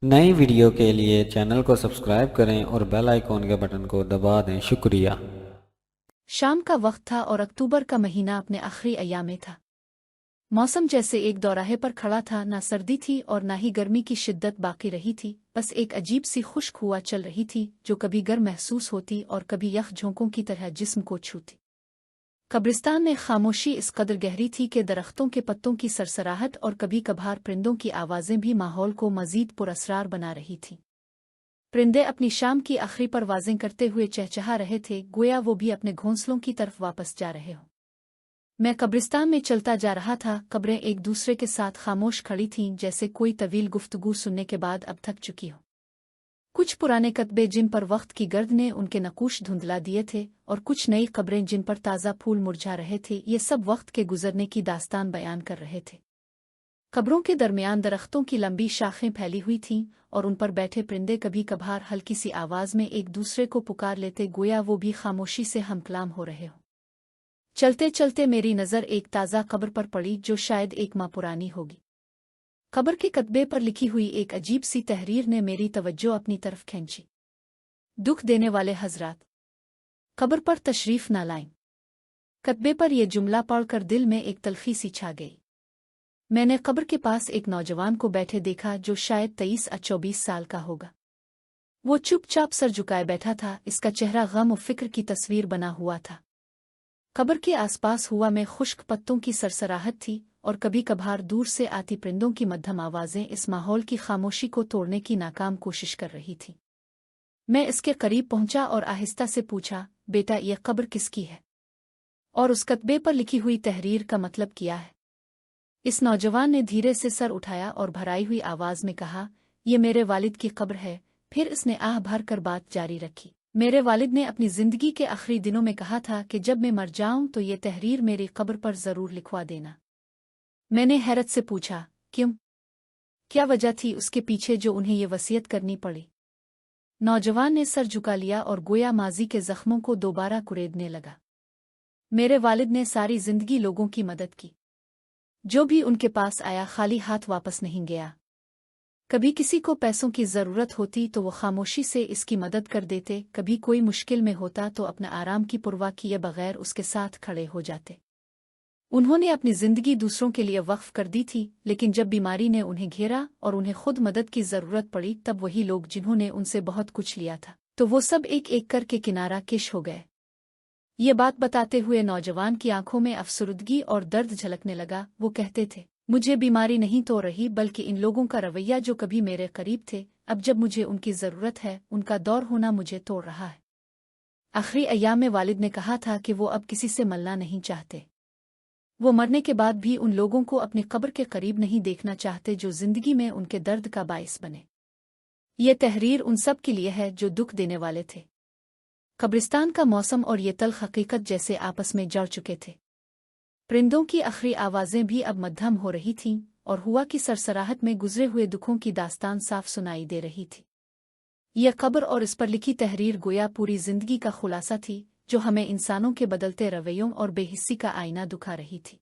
नई वीडियो के लिए चैनल को सब्सक्राइब करें और बेल आइकॉन के बटन को दबा दें। शुक्रिया। शाम का वक्त था और अक्टूबर का महीना अपने आखिरी अय्याम में था। मौसम जैसे एक दौराहे पर खड़ा था, ना सर्दी थी और ना ही गर्मी की शिद्दत बाकी रही थी। बस एक अजीब सी खुश्क हवा चल रही थी जो कभी गर्म महसूस होती और कभी यख झोंकों की तरह जिस्म को छूती। कब्रिस्तान में खामोशी इस कदर गहरी थी कि दरख्तों के पत्तों की सरसराहट और कभी कभार परिंदों की आवाज़ें भी माहौल को मजीद पुरअसरार बना रही थीं। परिंदे अपनी शाम की आखिरी परवाज़ें करते हुए चहचहा रहे थे, गोया वो भी अपने घोंसलों की तरफ वापस जा रहे हों। मैं कब्रिस्तान में चलता जा रहा था। कब्रें एक दूसरे के साथ खामोश खड़ी थीं, जैसे कोई तवील गुफ्तगू सुनने के बाद अब थक चुकी हो। कुछ पुराने कतबे जिन पर वक्त की गर्द ने उनके नकूश धुंधला दिए थे, और कुछ नई कब्रें जिन पर ताज़ा फूल मुरझा रहे थे, ये सब वक्त के गुजरने की दास्तान बयान कर रहे थे। कब्रों के दरमियान दरख्तों की लंबी शाखें फैली हुई थीं और उन पर बैठे परिंदे कभी कभार हल्की सी आवाज़ में एक दूसरे को पुकार लेते, गोया वो भी खामोशी से हमकलाम हो रहे हों। चलते चलते मेरी नज़र एक ताज़ा कब्र पर पड़ी जो शायद एक माह पुरानी होगी। कब्र के कतबे पर लिखी हुई एक अजीब सी तहरीर ने मेरी तवज्जो अपनी तरफ खींची। दुख देने वाले हजरात, कब्र पर तशरीफ न लाएं। कतबे पर यह जुमला पढ़कर दिल में एक तलखी सी छा गई। मैंने कब्र के पास एक नौजवान को बैठे देखा जो शायद 23 या 24 साल का होगा। वो चुपचाप सर झुकाए बैठा था, इसका चेहरा गम और फिक्र की तस्वीर बना हुआ था। कब्र के आसपास हुआ में खुश्क पत्तों की सरसराहट थी और कभी कभार दूर से आती परिंदों की मध्यम आवाज़ें इस माहौल की खामोशी को तोड़ने की नाकाम कोशिश कर रही थी। मैं इसके करीब पहुंचा और आहिस्ता से पूछा, बेटा, यह कब्र किसकी है और उस कतबे पर लिखी हुई तहरीर का मतलब क्या है? इस नौजवान ने धीरे से सर उठाया और भराई हुई आवाज़ में कहा, यह मेरे वालिद की कब्र है। फिर इसने आह भर कर बात जारी रखी, मेरे वालिद ने अपनी जिंदगी के आखिरी दिनों में कहा था कि जब मैं मर जाऊं तो ये तहरीर मेरी कब्र पर जरूर लिखवा देना। मैंने हैरत से पूछा, क्यों? क्या वजह थी उसके पीछे जो उन्हें ये वसीयत करनी पड़ी? नौजवान ने सर झुका लिया और गोया माजी के जख्मों को दोबारा कुरेदने लगा। मेरे वालिद ने सारी जिंदगी लोगों की मदद की। जो भी उनके पास आया खाली हाथ वापस नहीं गया। कभी किसी को पैसों की ज़रूरत होती तो वो खामोशी से इसकी मदद कर देते, कभी कोई मुश्किल में होता तो अपना आराम की परवाह किए बगैर उसके साथ खड़े हो जाते। उन्होंने अपनी ज़िंदगी दूसरों के लिए वक्फ कर दी थी, लेकिन जब बीमारी ने उन्हें घेरा और उन्हें खुद मदद की ज़रूरत पड़ी, तब वही लोग जिन्होंने उनसे बहुत कुछ लिया था, तो वो सब एक एक करके किनारा किश हो गए। ये बात बताते हुए नौजवान की आंखों में अफसरुदगी और दर्द झलकने लगा। वो कहते थे, मुझे बीमारी नहीं तो रही, बल्कि इन लोगों का रवैया जो कभी मेरे करीब थे, अब जब मुझे उनकी ज़रूरत है, उनका दौर होना मुझे तोड़ रहा है। आखिरी अय्याम में वालिद ने कहा था कि वो अब किसी से मिलना नहीं चाहते। वो मरने के बाद भी उन लोगों को अपनी कब्र के करीब नहीं देखना चाहते जो जिंदगी में उनके दर्द का बाइस बने। ये तहरीर उन सब के लिए है जो दुख देने वाले थे। कब्रिस्तान का मौसम और ये तल्ख हकीकत जैसे आपस में जड़ चुके थे। परिंदों की आखिरी आवाज़ें भी अब मध्यम हो रही थीं और हुआ की सरसराहट में गुजरे हुए दुखों की दास्तान साफ सुनाई दे रही थी। यह कब्र और इस पर लिखी तहरीर गोया पूरी जिंदगी का खुलासा थी, जो हमें इंसानों के बदलते रवैयों और बेहिस्सी का आईना दिखा रही थी।